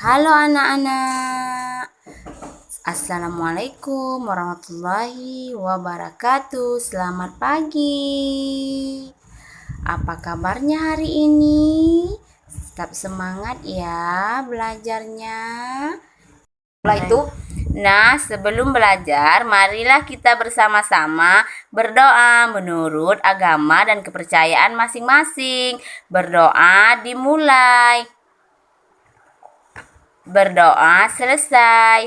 Halo anak-anak, Assalamualaikum warahmatullahi wabarakatuh. Selamat pagi. Apa kabarnya hari ini? Tetap semangat ya belajarnya. Sebelum belajar, marilah kita bersama-sama berdoa menurut agama dan kepercayaan masing-masing. Berdoa dimulai. Berdoa selesai.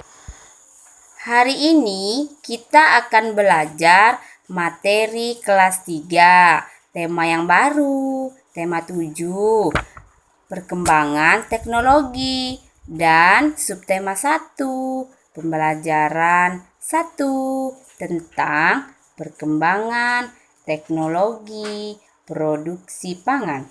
Hari ini kita akan belajar materi kelas 3, tema yang baru, tema 7, perkembangan teknologi, dan subtema 1, pembelajaran 1 tentang perkembangan teknologi produksi pangan.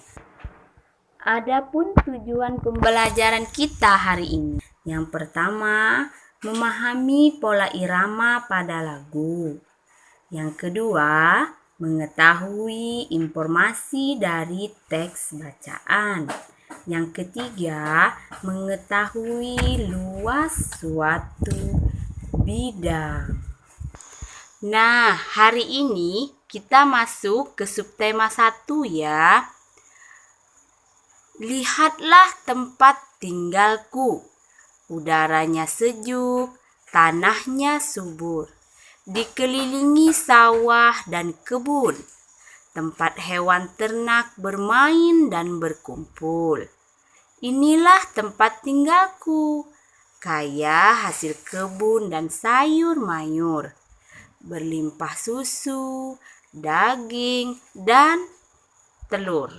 Adapun tujuan pembelajaran kita hari ini. Yang pertama, memahami pola irama pada lagu. Yang kedua, mengetahui informasi dari teks bacaan. Yang ketiga, mengetahui luas suatu bidang. Nah, hari ini kita masuk ke subtema 1 ya. Lihatlah tempat tinggalku. Udaranya sejuk, tanahnya subur. Dikelilingi sawah dan kebun. Tempat hewan ternak bermain dan berkumpul. Inilah tempat tinggalku. Kaya hasil kebun dan sayur mayur. Berlimpah susu, daging, dan telur.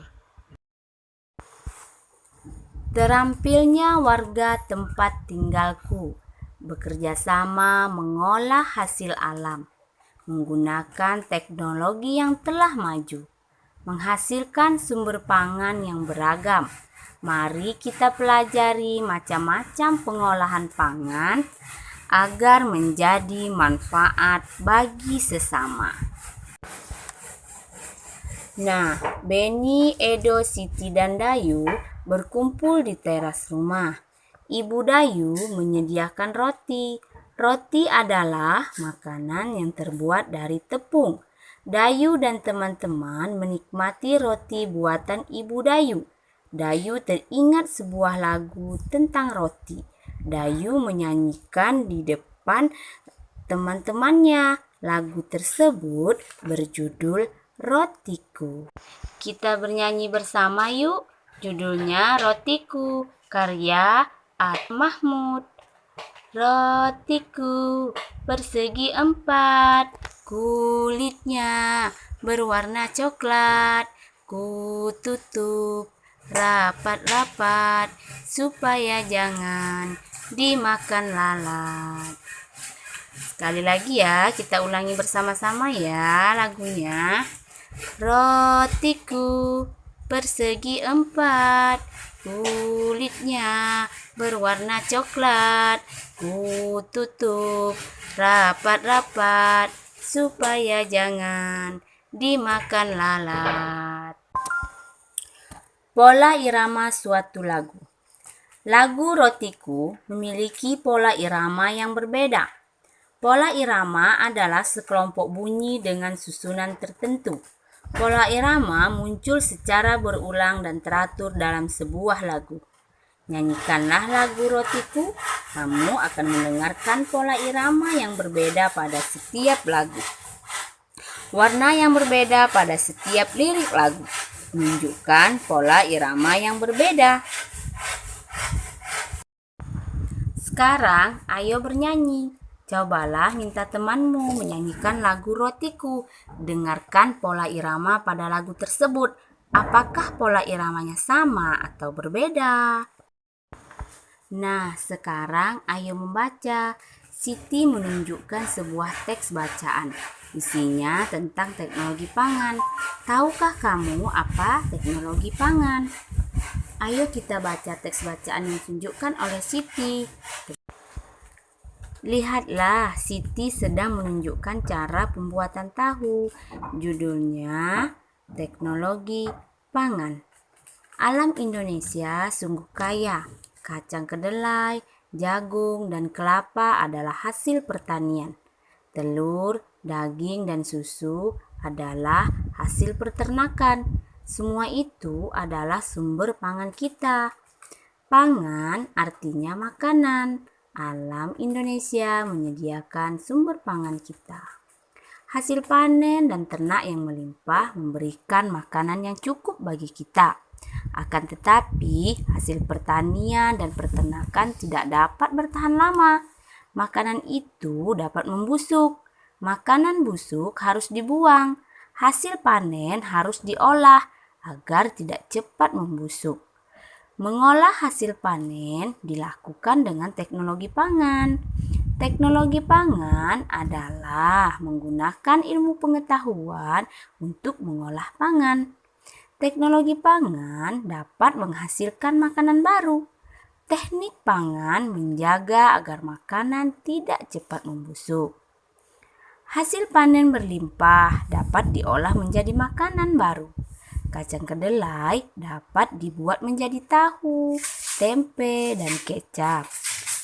Terampilnya warga tempat tinggalku bekerja sama mengolah hasil alam, menggunakan teknologi yang telah maju, menghasilkan sumber pangan yang beragam. Mari kita pelajari macam-macam pengolahan pangan agar menjadi manfaat bagi sesama. Nah, Beni, Edo, Siti, dan Dayu berkumpul di teras rumah. Ibu Dayu menyediakan roti. Roti adalah makanan yang terbuat dari tepung. Dayu dan teman-teman menikmati roti buatan Ibu Dayu. Dayu teringat sebuah lagu tentang roti. Dayu menyanyikan di depan teman-temannya. Lagu tersebut berjudul Rotiku. Kita bernyanyi bersama yuk. Judulnya Rotiku, karya At Mahmud. Rotiku persegi 4, kulitnya berwarna coklat. Ku tutup rapat-rapat supaya jangan dimakan lalat. Sekali lagi ya, kita ulangi bersama-sama ya lagunya. Rotiku persegi 4, kulitnya berwarna coklat. Ku tutup rapat-rapat supaya jangan dimakan lalat. Pola irama suatu lagu. Lagu Rotiku memiliki pola irama yang berbeda. Pola irama adalah sekelompok bunyi dengan susunan tertentu. Pola irama muncul secara berulang dan teratur dalam sebuah lagu. Nyanyikanlah lagu Rotiku, kamu akan mendengarkan pola irama yang berbeda pada setiap lagu. Warna yang berbeda pada setiap lirik lagu menunjukkan pola irama yang berbeda. Sekarang, ayo bernyanyi. Cobalah minta temanmu menyanyikan lagu Rotiku. Dengarkan pola irama pada lagu tersebut. Apakah pola iramanya sama atau berbeda? Nah, sekarang ayo membaca. Siti menunjukkan sebuah teks bacaan. Isinya tentang teknologi pangan. Tahukah kamu apa teknologi pangan? Ayo kita baca teks bacaan yang ditunjukkan oleh Siti. Lihatlah, Siti sedang menunjukkan cara pembuatan tahu. Judulnya Teknologi Pangan. Alam Indonesia sungguh kaya. kacang kedelai, jagung, dan kelapa adalah hasil pertanian. Telur, daging, dan susu adalah hasil peternakan. Semua itu adalah sumber pangan kita. Pangan artinya makanan. Alam Indonesia menyediakan sumber pangan kita. Hasil panen dan ternak yang melimpah memberikan makanan yang cukup bagi kita. Akan tetapi, hasil pertanian dan peternakan tidak dapat bertahan lama. Makanan itu dapat membusuk. Makanan busuk harus dibuang. Hasil panen harus diolah agar tidak cepat membusuk. Mengolah hasil panen dilakukan dengan teknologi pangan. Teknologi pangan adalah menggunakan ilmu pengetahuan untuk mengolah pangan. Teknologi pangan dapat menghasilkan makanan baru. Teknik pangan menjaga agar makanan tidak cepat membusuk. Hasil panen berlimpah dapat diolah menjadi makanan baru. Kacang kedelai dapat dibuat menjadi tahu, tempe, dan kecap.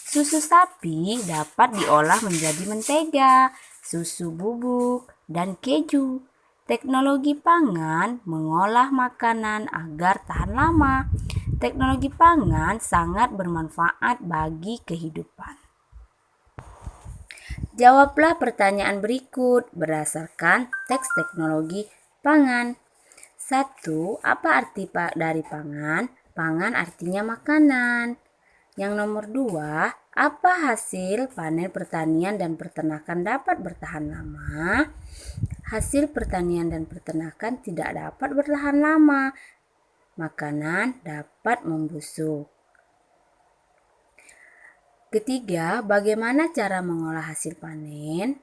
Susu sapi dapat diolah menjadi mentega, susu bubuk, dan keju. Teknologi pangan mengolah makanan agar tahan lama. Teknologi pangan sangat bermanfaat bagi kehidupan. Jawablah pertanyaan berikut berdasarkan teks teknologi pangan. 1. Apa arti dari pangan? Pangan artinya makanan. Yang nomor 2, apa hasil panen pertanian dan peternakan dapat bertahan lama? Hasil pertanian dan peternakan tidak dapat bertahan lama. Makanan dapat membusuk. Ketiga, bagaimana cara mengolah hasil panen?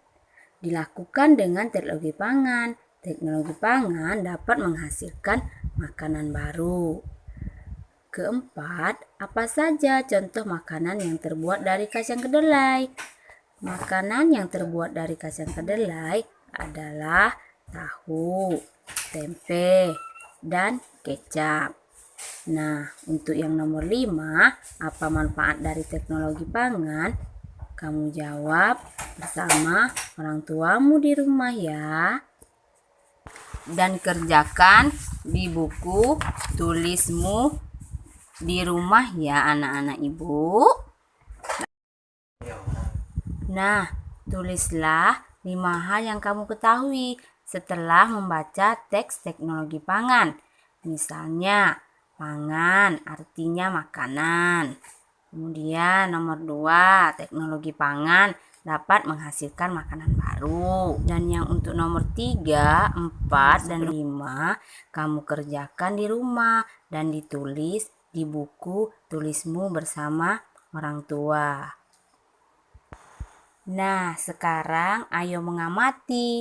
Dilakukan dengan teknologi pangan. Teknologi pangan dapat menghasilkan makanan baru. Keempat, apa saja contoh makanan yang terbuat dari kacang kedelai? Makanan yang terbuat dari kacang kedelai adalah tahu, tempe, dan kecap. Nah, untuk yang nomor 5, apa manfaat dari teknologi pangan? Kamu jawab bersama orang tuamu di rumah ya. Dan kerjakan di buku tulismu di rumah ya anak-anak ibu. Nah, tulislah 5 hal yang kamu ketahui setelah membaca teks teknologi pangan. Misalnya, pangan artinya makanan. Kemudian nomor 2, teknologi pangan dapat menghasilkan makanan baru. Dan yang untuk nomor 3, 4, dan 5 kamu kerjakan di rumah dan ditulis di buku tulismu bersama orang tua. Nah, sekarang ayo mengamati.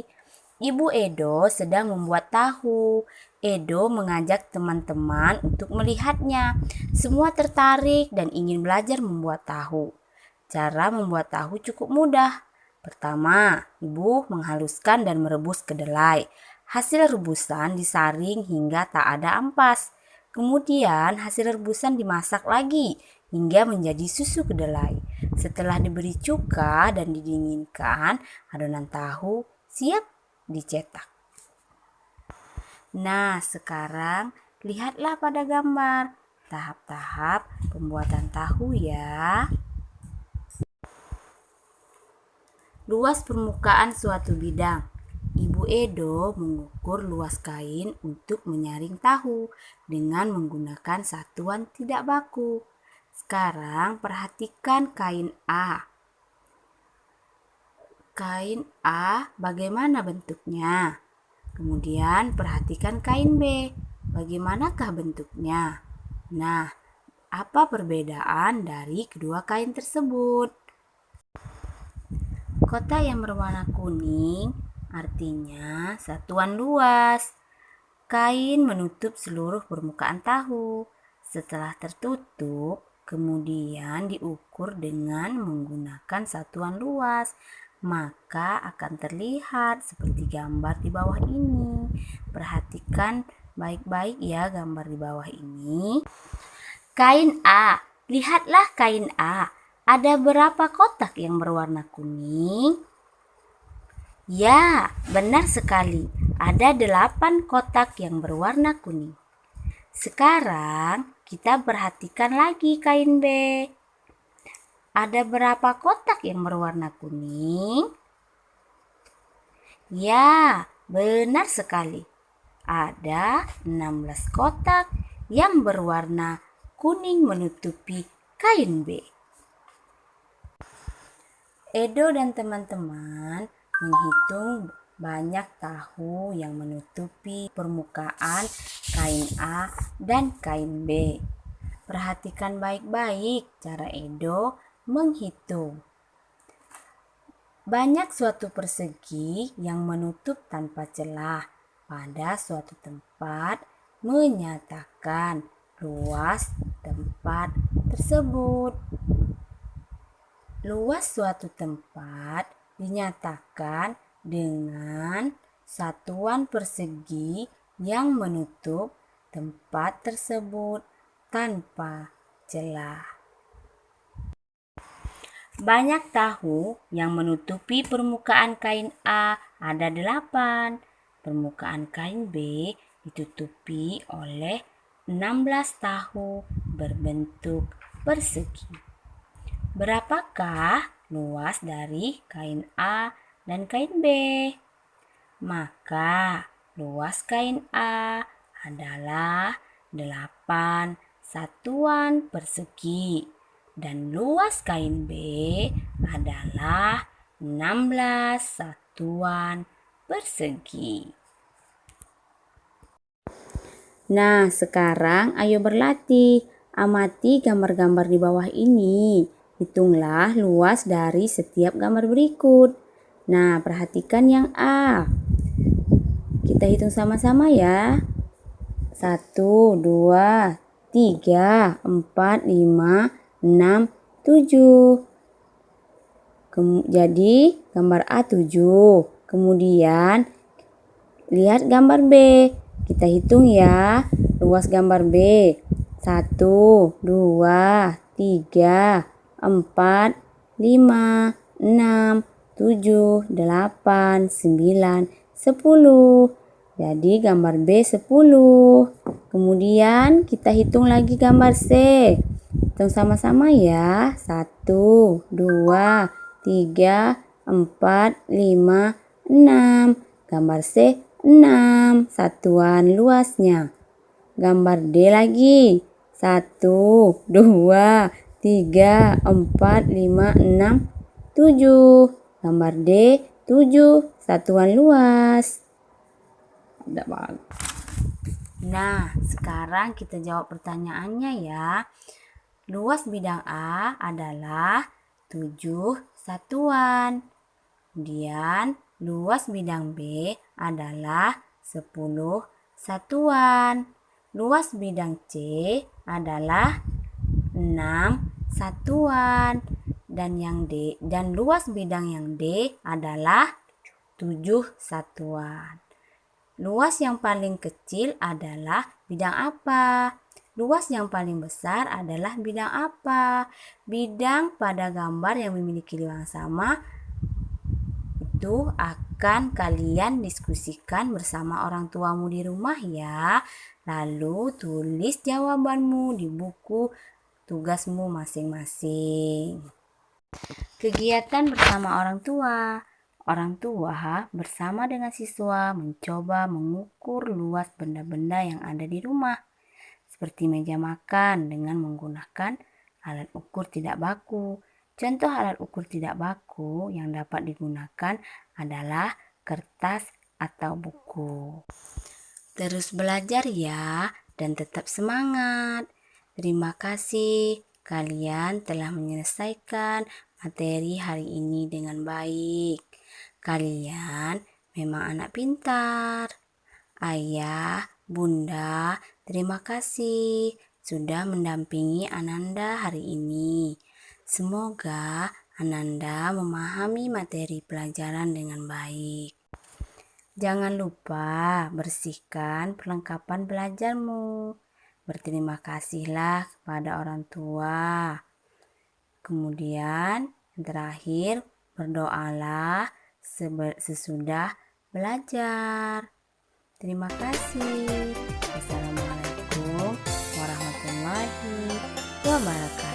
Ibu Edo sedang membuat tahu. Edo mengajak teman-teman untuk melihatnya. Semua tertarik dan ingin belajar membuat tahu. Cara membuat tahu cukup mudah. Pertama, ibu menghaluskan dan merebus kedelai. Hasil rebusan disaring hingga tak ada ampas. Kemudian hasil rebusan dimasak lagi hingga menjadi susu kedelai. Setelah diberi cuka dan didinginkan, adonan tahu siap dicetak. Nah, sekarang lihatlah pada gambar tahap-tahap pembuatan tahu ya. Luas permukaan suatu bidang. Ibu Edo mengukur luas kain untuk menyaring tahu dengan menggunakan satuan tidak baku. Sekarang perhatikan kain A. Kain A bagaimana bentuknya? Kemudian perhatikan kain B. Bagaimanakah bentuknya? Nah, apa perbedaan dari kedua kain tersebut? Kotak yang berwarna kuning artinya satuan luas. Kain menutup seluruh permukaan tahu. Setelah tertutup, kemudian diukur dengan menggunakan satuan luas, maka akan terlihat seperti gambar di bawah ini. Perhatikan baik-baik ya gambar di bawah ini. Kain A Lihatlah kain A. Ada berapa kotak yang berwarna kuning? Ya, benar sekali. Ada 8 kotak yang berwarna kuning. Sekarang kita perhatikan lagi kain B. Ada berapa kotak yang berwarna kuning? Ya, benar sekali. Ada 16 kotak yang berwarna kuning menutupi kain B. Edo dan teman-teman menghitung banyak tahu yang menutupi permukaan kain A dan kain B. Perhatikan baik-baik cara Edo menghitung. Banyak suatu persegi yang menutup tanpa celah pada suatu tempat menyatakan luas tempat tersebut. Luas suatu tempat dinyatakan dengan satuan persegi yang menutup tempat tersebut tanpa celah. Banyak tahu yang menutupi permukaan kain A ada 8. Permukaan kain B ditutupi oleh 16 tahu berbentuk persegi. Berapakah luas dari kain A dan kain B? Maka luas kain A adalah 8 satuan persegi. Dan luas kain B adalah 16 satuan persegi. Nah, sekarang ayo berlatih. Amati gambar-gambar di bawah ini. Hitunglah luas dari setiap gambar berikut. Nah, perhatikan yang A. Kita hitung sama-sama ya. 1, 2, 3, 4, 5, 6, 7. Jadi gambar A 7. Kemudian lihat gambar B. Kita hitung ya luas gambar B. 1, 2, 3, 4, 5, 6, 7, 8, 9, 10. Jadi gambar B 10. Kemudian kita hitung lagi gambar C. Hitung sama-sama ya. 1, 2, 3, 4, 5, 6. Gambar C 6 satuan luasnya. Gambar D lagi. 1, 2, 3, 4, 5, 6, 7. Gambar D 7 satuan luas. Nah, sekarang kita jawab pertanyaannya ya. Luas bidang A adalah 7 satuan. Kemudian luas bidang B adalah 10 satuan. Luas bidang C adalah 6 satuan. Dan luas bidang yang D adalah 7 satuan. Luas yang paling kecil adalah bidang apa? Luas yang paling besar adalah bidang apa? Bidang pada gambar yang memiliki luas sama itu akan kalian diskusikan bersama orang tuamu di rumah ya. Lalu tulis jawabanmu di buku tugasmu masing-masing. Kegiatan bersama orang tua. Orang tua bersama dengan siswa mencoba mengukur luas benda-benda yang ada di rumah, seperti meja makan dengan menggunakan alat ukur tidak baku. Contoh alat ukur tidak baku yang dapat digunakan adalah kertas atau buku. Terus belajar ya dan tetap semangat. Terima kasih kalian telah menyelesaikan materi hari ini dengan baik. Kalian memang anak pintar. Ayah, Bunda, terima kasih sudah mendampingi Ananda hari ini. Semoga Ananda memahami materi pelajaran dengan baik. Jangan lupa bersihkan perlengkapan belajarmu. berterima kasihlah kepada orang tua. Kemudian yang terakhir, berdoalah sesudah belajar. Terima kasih. Wassalamualaikum warahmatullahi wabarakatuh.